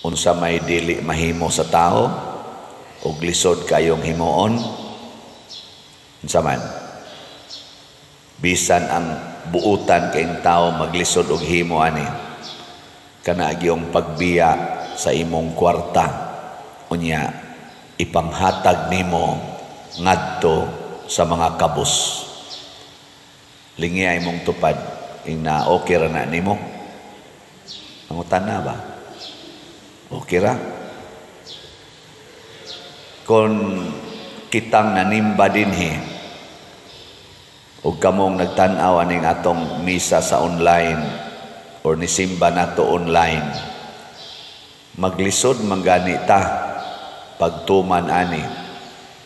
unsa may dili mahimo sa tao ug lisod kayong himuon, unsa man bisan ang buutan kayong tao maglisod og himo ani, kana gyung pagbiya sa imong kwarta unya ipamhatag nimo ngadto sa mga kabus. Lingi ay mong tupad ina okay ra na nimo, mangutan na ba okay ra? Kung kitang nanimba dinhi ug kamong nagtan-aw aning atong misa sa online or nisimba nato online, maglisod manggani ta pagtuman ani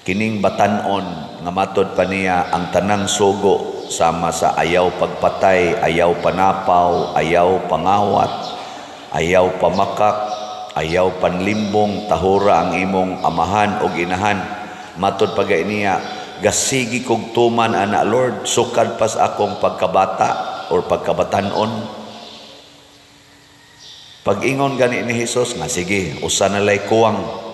kining batan-on nga matod pa niya ang tanang sugo sama sa ayaw pagpatay, ayaw panapaw, ayaw pangawat, ayaw pamakak, ayaw panlimbong, tahura ang imong amahan o inahan. Matod pagay niya, gasigi kog tuman ana Lord, sukad pas akong pagkabata or pagkabatanon. Pag-ingon gani ni Jesus nga sige, usa na lay kuwang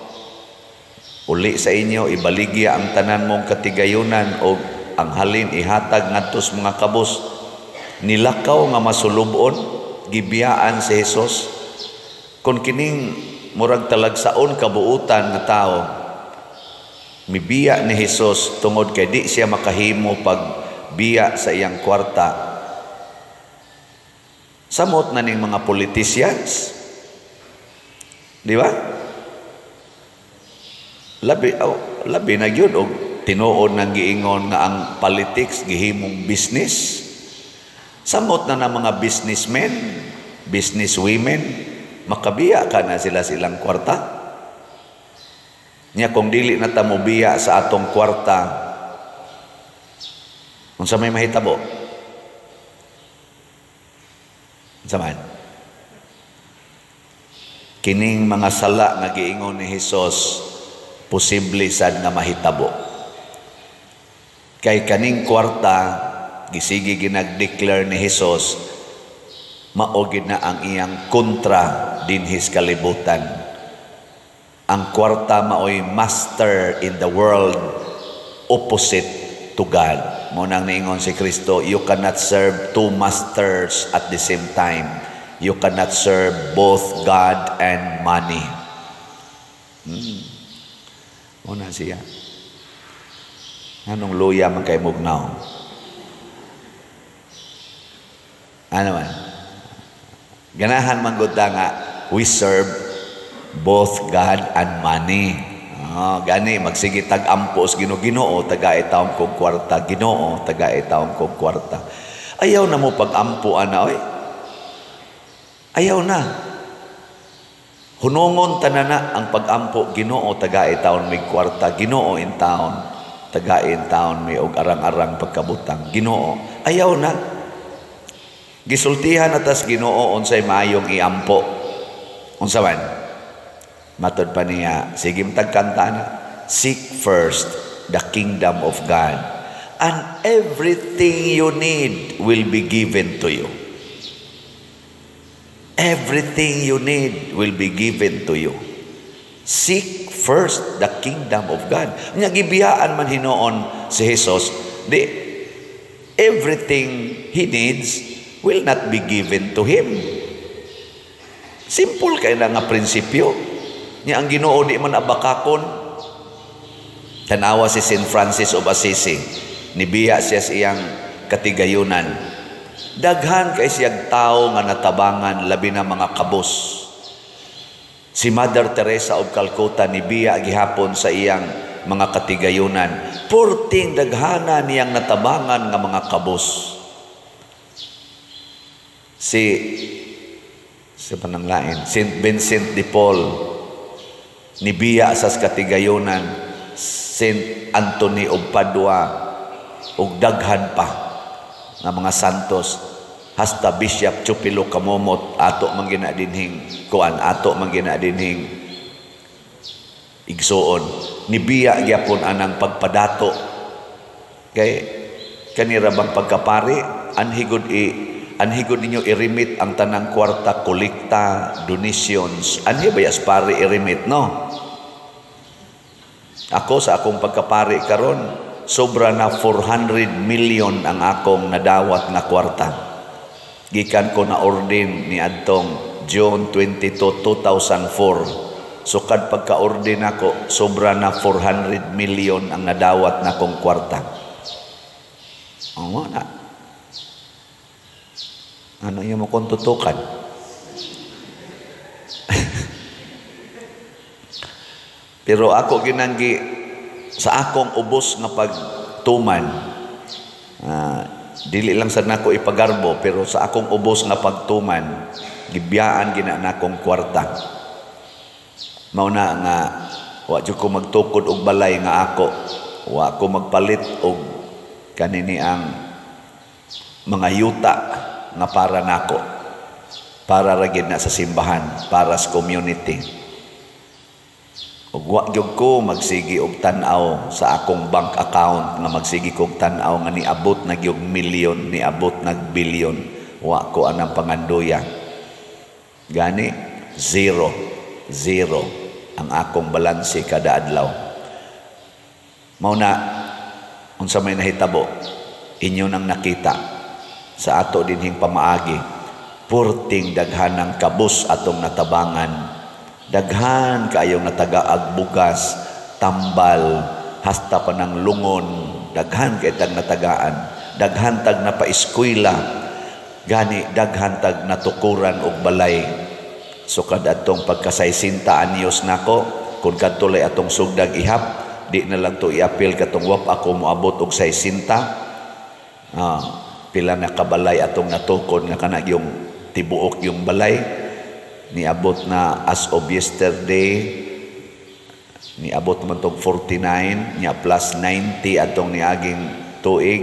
uli sa inyo ibaligya ang tanan mong katigayunan o ang halin ihatag ngadtos mga kabus. Nilakaw nga masulubon gibiyaan si Jesus. Kung kining murag talagsaon kabuutan nga tao, mibiya ni Jesus tungod kay di siya makahimo pagbiya sa iyang kwarta. Samot na ning mga politicians, di ba? Labi na gyud og tinuod nang giingon nga ang politics gihimong business. Samot na ng mga businessmen, businesswomen, makabiya ka na silang kwarta. Nya kung dili na ta mobiya sa atong kwarta, unsa may mahitabo? Unsa man? Kining mga sala nga giingon ni Hesus posible sad nga mahitabo. Kay kaning kwarta gisigi ginag-declare ni Hesus mao gid na ang iyang kontra dinhis kalibutan. Ang kwarta maoy master in the world opposite to God. Mo nang niingon si Kristo, you cannot serve two masters at the same time. You cannot serve both God and money. Muna siya. Anong luya man kay mugnaw? Ano man? Ganahan man gud nga we serve both God and money. Gani magsige tag-ampos Ginoo taga-itawon kog kwarta, Ginoo taga-itawon kog kwarta. Ayaw na mo pag-ampo ana oy. Ayaw na. Hunongon tanana ang pag-ampo, Ginoo taga-itawon may kwarta, Ginoo in town taga-in town may og arang-arang pagkabutang, Ginoo. Ayaw na. Gisultihan atas Ginoo unsay maayong iampo. Unsa man? Matod pa niya, sige tagkanta na, seek first the kingdom of God and everything you need will be given to you. Everything you need will be given to you. Seek first the kingdom of God. Nya gibiyaan man hinoon si Jesus, everything he needs will not be given to him. Simple kay na nga prinsipyo. Nya ang Ginoo di man abakakon. Tanawa si Saint Francis of Assisi, nibiya siya sa iyang katigayunan. Daghan kay siyang tao nga natabangan labi na mga kabus. Si Mother Teresa of Calcutta nibiya gihapon sa iyang mga katigayunan. Purting daghana niyang natabangan nga mga kabus. Si pananglain, Saint Vincent de Paul nibiya sa katigayunan, Saint Anthony of Padua ug daghan pa nga mga santos, hasta Bishop Chupilo Kamomot ato man ginadinhing igsuon, nibiya gyapon anang pagpadato kay kanira bang pagkapari anhigod ninyo i-remit ang tanang kwarta, kolekta, donations. Anhi ba yas pare i-remit, no? Ako sa akong pagkapari karon, sobra na 400 million ang akong nadawat na kwarta. Gikan ko na ordin ni adtong June 22, 2004. So kad pagka-ordin ako, sobra na 400 million ang nadawat na kong kwarta. Oo na. Ano yung mo kong tutukan? Pero ako ginanggi sa akong ubos nga pagtuman, dili lang sa nako ipagarbo, pero sa akong ubos nga pagtuman, gibiyaan gina nakong kwarta. Mauna nga, wa jud ko magtukod og balay nga ako, wa ko magpalit og kanini ang mga yuta nga para nako, para ra gid na sa simbahan, para sa community. Ug wa gyud ko magsigi og tan-aw sa akong bank account nga magsigi kog tan-aw nga niabot na gyud milyon, niabot na bilyon. Wa ko anang pangandoya. Gani zero ang akong balanse kada adlaw. Mao na unsa may nahitabo, inyo nang nakita sa ato dinhing pamaagi, purting daghanang kabus atong natabangan. Daghan kayong natagaag bugas, tambal, hasta pa ng lungon, daghan kay tag natagaan, daghan tag napaeskwela, gani daghan tag natukuran og balay. So kada atong pagka-60 anyos nako, kung kadtulay atong sugdag ihap, di na lang to iapil katong wap ako moabot og 60. Pila na kabalay atong natukod nga kana yung tibuok yung balay. Niabot na as of yesterday, niabot man tong 49, niya plus 90 atong niaging tuig.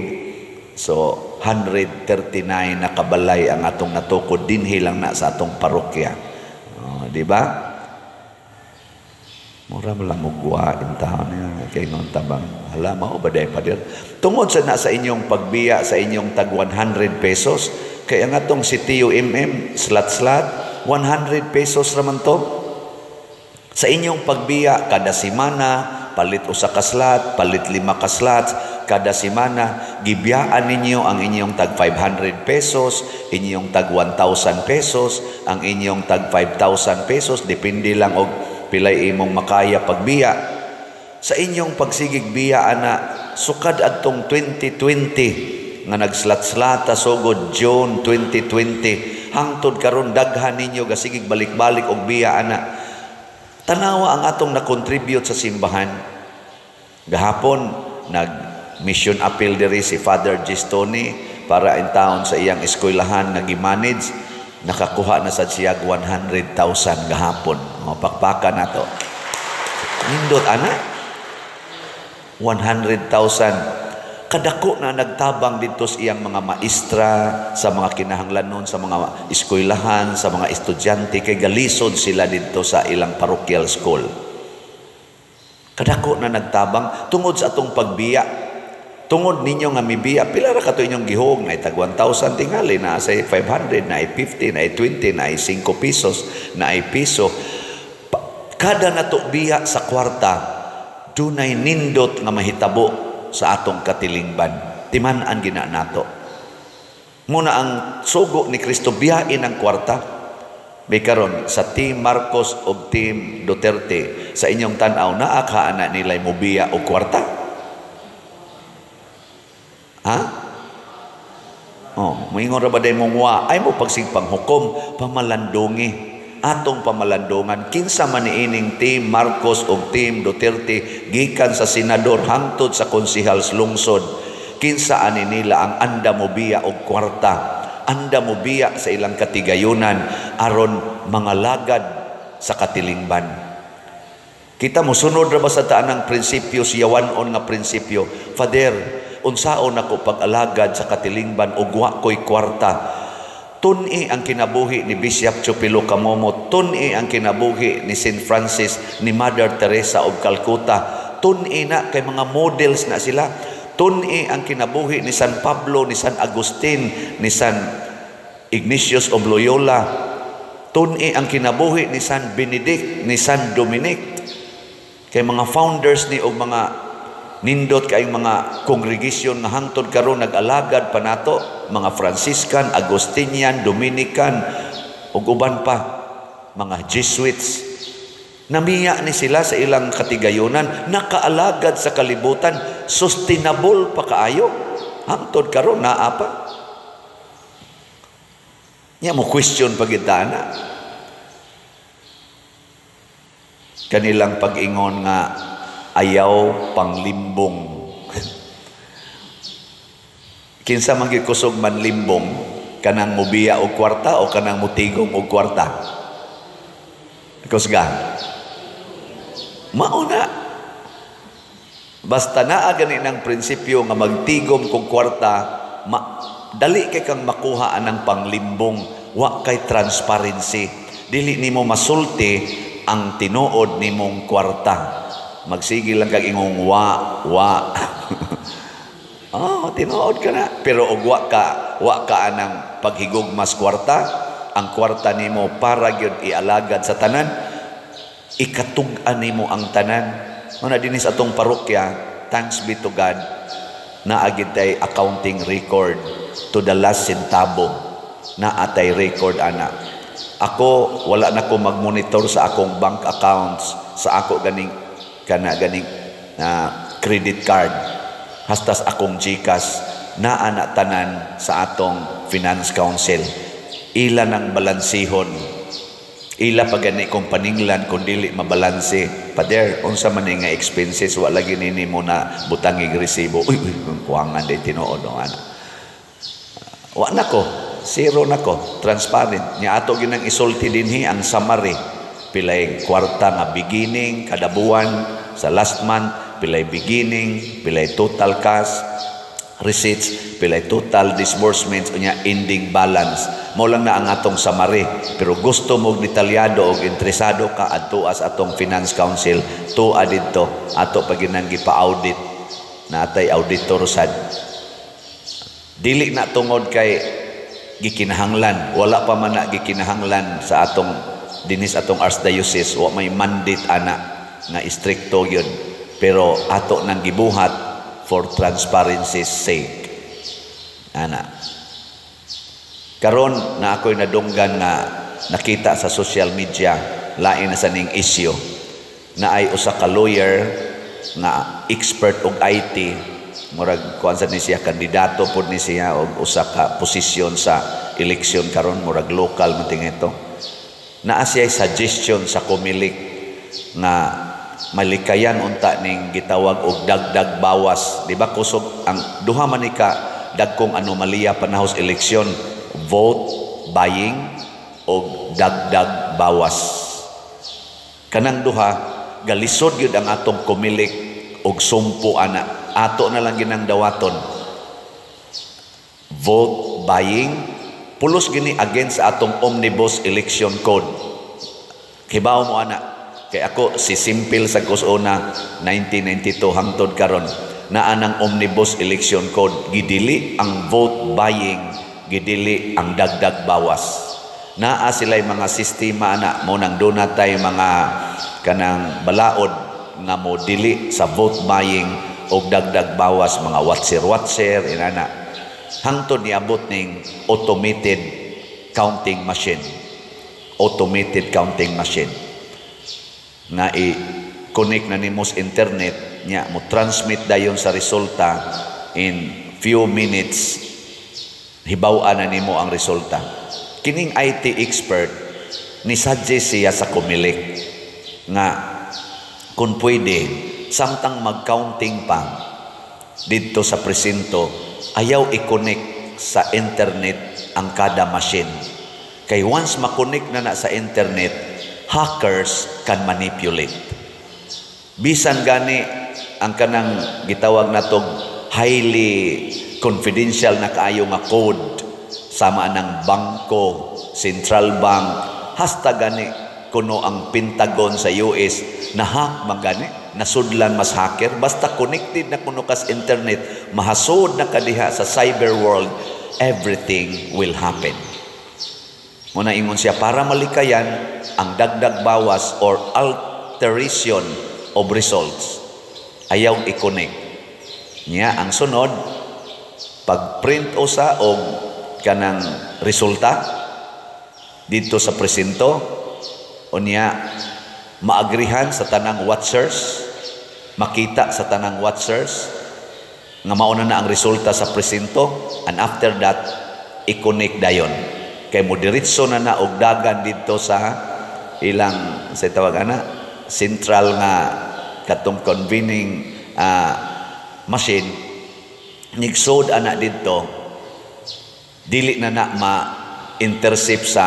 So 139 na kabalay ang atong natukod dinhi lang na sa atong parokya. Di ba? Mura mo lang mugwa in taon niya kay non tabang. Hala mao ba day pa dir? Tungod sa nasa inyong pagbiya sa inyong tag 100 pesos, kay ang atong si Tio slat 100 pesos raman to. Sa inyong pagbiya kada semana, palit usa ka slot, palit 5 ka slots kada semana, gibiyaan ninyo ang inyong tag 500 pesos, inyong tag 1,000 pesos, ang inyong tag 5,000 pesos, depende lang og pilay imong makaya pagbiya. Sa inyong pagsigig biya ana, sukad adtong 2020 nga nagslat-slata sugod June 2020, hangtod karon daghan ninyo gasigig balik-balik og biya ana. Tanawa ang atong na-contribute sa simbahan. Gahapon nag mission appeal diri si Father Gistoni para in town sa iyang eskwelahan nga gi-manage. Nakakuha na sad siya 100,000 gahapon. Mapakpakan nato. Nindot ana 100,000. Kadako na nagtabang dito sa iyang mga maestra, sa mga kinahanglanon, sa mga eskwelahan, sa mga estudyante, kay galisod sila dito sa ilang parochial school. Kadako na nagtabang tungod sa atong pagbiya. Tungod ninyo nga mibiya, pila ra kato inyong gihog, na itag 1,000 tingali, na say 500, na ay 50, na ay 20, na ay 5 pesos, na ay piso. Kada nato biya sa kwarta, dunay nindot nga mahitabo sa atong katilingban. Timan-an gina nato. Muna ang sugo ni Kristo biyain ang kwarta. May karon sa Team Marcos o Team Duterte, sa inyong tanaw, naaka na nila'y mobiya o kwarta? Ha? Moingon ra ba day mong wa? Ay mo pagsigpang hukom, pamalandungi. Atong pamalandungan, kinsa man niining Team Marcos o Team Duterte, gikan sa senador hangtod sa konsehal lungsod, kinsa ani nila ang anda mo biya o kwarta, anda mo biya sa ilang katigayunan aron mga lagad sa katilingban. Kita mo sunod ra ba sa taanang prinsipyo, siyawan-on nga prinsipyo? Father, unsaon ako pag-alagad sa katilingban ug wa ko'y kwarta? Tun-i ang kinabuhi ni Bishop Chupilo Camomo, tun-i ang kinabuhi ni St. Francis, ni Mother Teresa of Calcutta, tun-i na kay mga models na sila, tun-i ang kinabuhi ni San Pablo, ni San Agustin, ni San Ignatius of Loyola, tuni ang kinabuhi ni San Benedict, ni San Dominic, kay mga founders ni og mga nindot kay mga kongregasyon nga hangtod karon nag-alagad pa nato, mga Franciscan, Agustinian, Dominican ug uban pa, mga Jesuits. Namiya ni sila sa ilang katigayunan, nakaalagad sa kalibutan, sustainable pa kaayo. Hangtod karon naa pa. Nya mo question pagitana. Kanilang pag-ingon nga ayaw panglimbong. Kinsa man gyud kusog manlimbong, kanang mobiya og kwarta o kanang mutigom og kwarta? Kusga. Mauna. Basta naa gani ng prinsipyo nga magtigom kog kwarta, dali kay kang makuha anang panglimbong, wa kay transparency. Dili nimo masulti ang tinuod nimong kwarta. Magsige lang kag ingong wa. Tinuod ka na. Pero og wa ka anang paghigugmas kwarta, ang kwarta nimo para gyud ialagad sa tanan, ikatug-an nimo ang tanan. Muna dinis atong parokya, thanks be to God, na agid tay accounting record to the last centavo, na atay record ana. Ako wala na ko magmonitor sa akong bank accounts, sa ako ganing credit card, hastas akong GCash, na ana tanan sa atong finance council. Ila nang balansihon, ila pa gani kung paninglan kung dili mabalanse. Pader, unsa man nga expenses, wala ginini mo na butangig resibo. Uy, kuwangan day tinuod no ana. Wa na ko, zero na ko, transparent. Nya ato ginang isulti dinhi ang summary. Pilay kwarta nga beginning kada buwan, sa last month pilay beginning, pilay total cash receipts, pilay total disbursements, unya ending balance. Mo lang na ang atong summary. Pero gusto mo detalyado o interesado ka adto as atong finance council, tuwa didto ato paginang gipa-audit natay auditor sad. Dili na tungod kay gikinahanglan, wala pa man na gikinahanglan sa atong dinis atong archdiocese, wa may mandate ana nga istrikto yun. Pero ato nang gibuhat for transparency's sake. Ana. Karon na ako'y nadunggan nga nakita sa social media, lain na sa ning issue, na ay usa ka lawyer nga expert og IT, murag kuan sa ni siya, kandidato pod ni siya og usa ka posisyon sa eleksyon karon, murag local man ito. Naa siya suggestion sa Comelec nga malikayan unta ning gitawag og dagdag bawas. Di ba kusog ang duha man ni ka dagkong anomalya panahos eleksyon, vote buying og dagdag bawas. Kanang duha galisod gyud ang atong Comelec og sumpo ana. Ato na lang ginang dawaton. Vote buying pulos gini against sa atong omnibus election code. Hibaw mo ana. Kay ako si simple sa kusuna 1992 hangtod karon na anang omnibus election code, gidili ang vote buying, gidili ang dagdag bawas. Naa sila'y mga sistema na mo nang donatay mga kanang balaod nga mo dili sa vote buying o dagdag bawas, mga watcher inana. Hangtod niabot ning automated counting machine. Automated counting machine. Na i-connect na nimo sa internet nya mo transmit dayon sa resulta in few minutes, hibaw-an na nimo ang resulta. Kining IT expert ni suggest siya sa Comelec nga kung pwede samtang mag-counting pa dito sa presinto, ayaw i-connect sa internet ang kada machine. Kay once ma-connect na sa internet, hackers can manipulate. Bisan gani ang kanang gitawag natog highly confidential na kaayo nga code sama ng bangko, central bank, hasta gani kuno ang Pentagon sa US na hack man gani, nasudlan mas hacker, basta connected na kuno kas internet, mahasod na kadiha sa cyber world, everything will happen. Muna ingon siya, para malikayan ang dagdag bawas or alteration of results. Ayaw i-connect. Niya, ang sunod, pag-print usa o kanang resulta dito sa presinto, o niya, maagrihan sa tanang watchers, makita sa tanang watchers, nga mauna na ang resulta sa presinto, and after that, i-connect dayon. Kay mo diretso na naugdagan dito sa ilang, sa tawag na, central nga katong convening machine, nigsod anak dito, dili na ma-intercept sa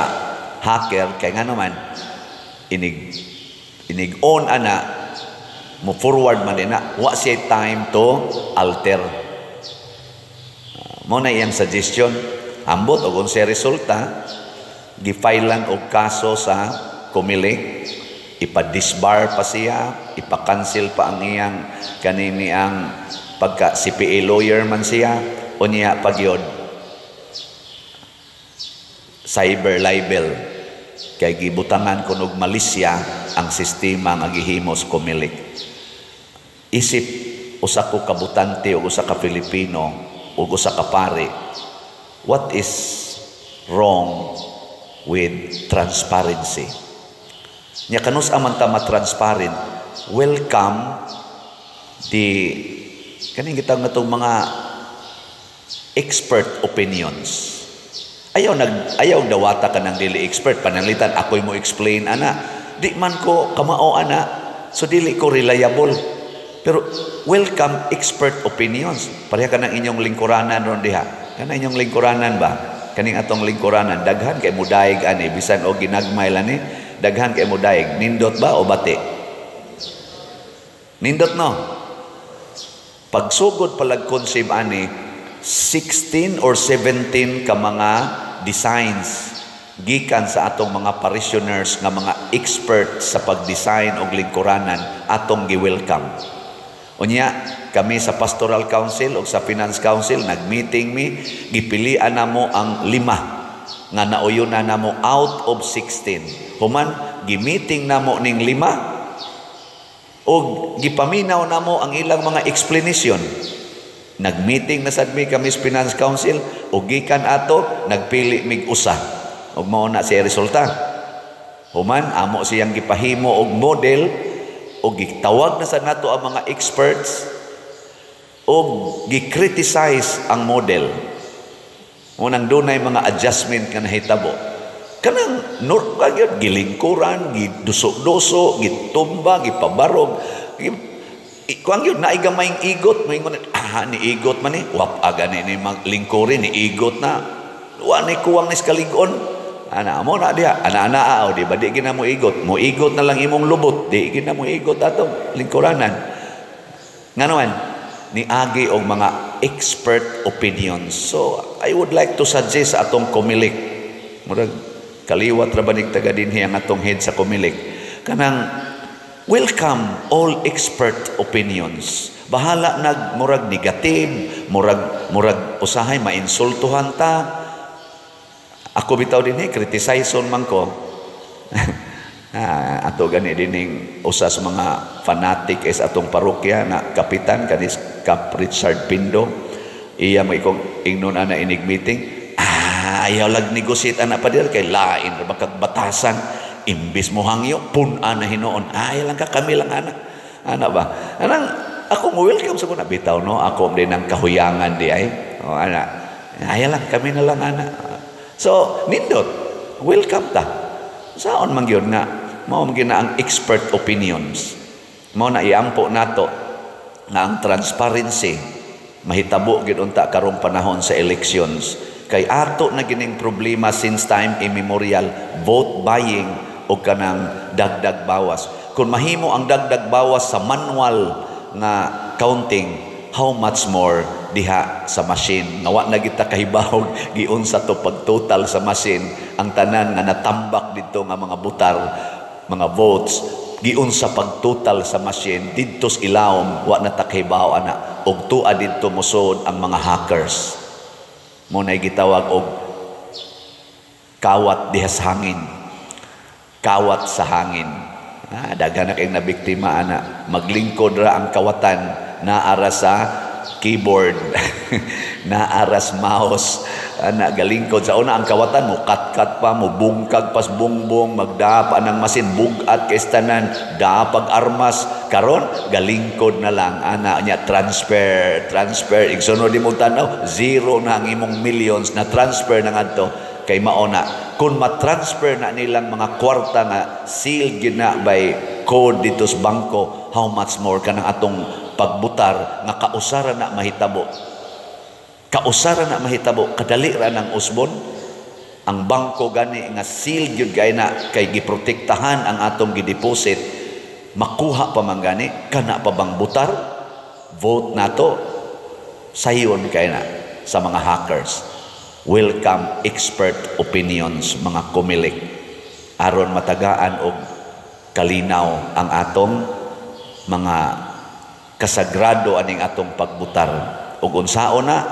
hacker, kay nga naman, inig-on anak, mo forward man din na, wa siya time to alter. Mo na iyang suggestion, ambot o kung siya resulta, gifailan og kaso sa Comelec, ipa-disbar pa siya, ipa-cancel pa ang iyang kanini ang pagka CPA lawyer man siya, o niya pagyod cyber libel, kay gibutangan kunog malisya ang sistema nga gihimos Comelec. Isip usa ko kabutante o usa ka Pilipino o usa ka pare, what is wrong with transparency? Nya kanus aman ta ma-transparent, welcome kaning gitawag natong mga expert opinions. Ayaw dawata ka ng dili expert, panalitan ako'y mo explain ana, di man ko kamao ana, so dili ko reliable. Pero welcome expert opinions. Pareha ka ng inyong lingkuranan ron diha. Kana inyong lingkuranan ba? Kaning atong lingkuranan, daghan kay mudaig ani, bisan o ginagmay lan ni, daghan kay mudaig. Nindot ba o bati? Nindot no. Pagsugod palag conceive ani, 16 or 17 ka mga designs gikan sa atong mga parishioners nga mga expert sa pag-design og lingkuranan atong gi-welcome. Unya, kami sa Pastoral Council o sa Finance Council, nag-meeting gipilian na mo ang 5 nga nauyon na mo out of 16. Human, gi-meeting na mo ning 5 o gipaminaw na mo ang ilang mga explanation. Nag-meeting na sad kami sa Finance Council o gikan ato, nagpili mig usa. Og mao na siya resulta. Human, amo siyang gipahimo og model o gitawag na sa nato ang mga experts o gi-criticize ang model. Unang dunay mga adjustment nga nahitabo. Kanang gilingkuran, gidusok-dusok, gitumba, gipabarog. Kuang yun, naigamayng igot. Maingon, ni igot man wap aga ni maglingkurin, ni igot na. Wa ni kuwang ni skaligon. Ana mo na diha, ana o di ba di gina mo igot na lang imong lubot, di gina mo igot atong lingkuranan. Nganoan ni agi og mga expert opinions. So I would like to suggest atong Comelec, murag kaliwat ra banig taga dinhi ang atong head sa Comelec, kanang welcome all expert opinions. Bahala murag negative, murag usahay mainsultuhan ta. Ako bitaw din criticize man ko. Ato gani dining usa sa mga fanatic is atong parokya na kapitan kanis Kap Richard Pindo. Iya mo ikong ingnon ana inig meeting. Ayaw lag negotiate ana pa dir kay lain ra bakag batasan. Imbis mo hangyo pun-an na hinoon. Ayaw lang ka kami lang ana. Ana ba? Anang ako mo welcome sa kuna bitaw no. Ako din ang kahuyangan di ay. O ana. Ayaw lang kami na lang ana. So, nindot, welcome ta. Saon man gyud nga mao man gina ang expert opinions. Mao na iampo nato nga ang transparency mahitabo gyud unta karong panahon sa elections. Kay ato na gining problema since time immemorial, vote buying o kanang dagdag bawas. Kung mahimo ang dagdag bawas sa manual nga counting, how much more diha sa machine nga wa na kita kahibawog giunsa to pagtotal sa machine ang tanan nga natambak dito nga mga butar, mga votes giunsa pagtotal sa machine didto sa ilawom wa na ta kahibaw ana og tuad didto mosud ang mga hackers. Mo nay gitawag og kawat diha sa hangin. Kawat sa hangin. Daghan na kayong nabiktima, ana. Maglingkod ra ang kawatan, naara sa keyboard, naara sa mouse, ana, galingkod. Sa una ang kawatan, mo kat-kat pa, mo bungkag pas bungbong, magdapa ng masin, bugat kaistanan, dapag armas. Karon galingkod na lang, ana nya transfer. Igsunod di mo tanaw, zero na ang imong millions na transfer na ngadto. Kay maona, kung matransfer na nilang mga kwarta nga sealed gina by code dito sa bangko, how much more ka ng atong pagbutar nga kausara na mahitabo. Kausara na mahitabo, kadali ra ng usbon. Ang bangko gani nga sealed yun kay na, kay giprotektahan ang atong gideposit, makuha pa man gani, kana pa bang butar? Vote na to, sayon kay na sa mga hackers. Welcome expert opinions, mga kumilik, aron matagaan og kalinaw ang atong mga kasagrado aning atong pagbutar. Ug unsaon na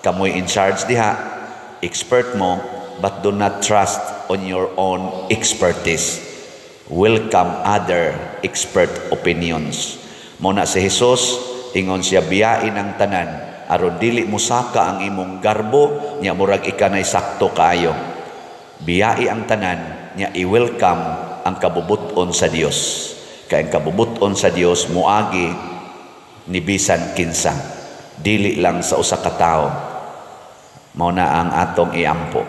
kamoy in charge diha, expert mo, but do not trust on your own expertise. Welcome other expert opinions. Muna si Jesus, ingon siya, biyain ang tanan, aron dili mo saka ang imong garbo, nya murag ikanay sakto kaayo. Biyai ang tanan, nya i-welcome ang kabubuton sa Dios. Kay ang kabubuton sa Dios muagi ni bisan kinsa, dili lang sa usa ka tawo. Mao na ang atong iampo.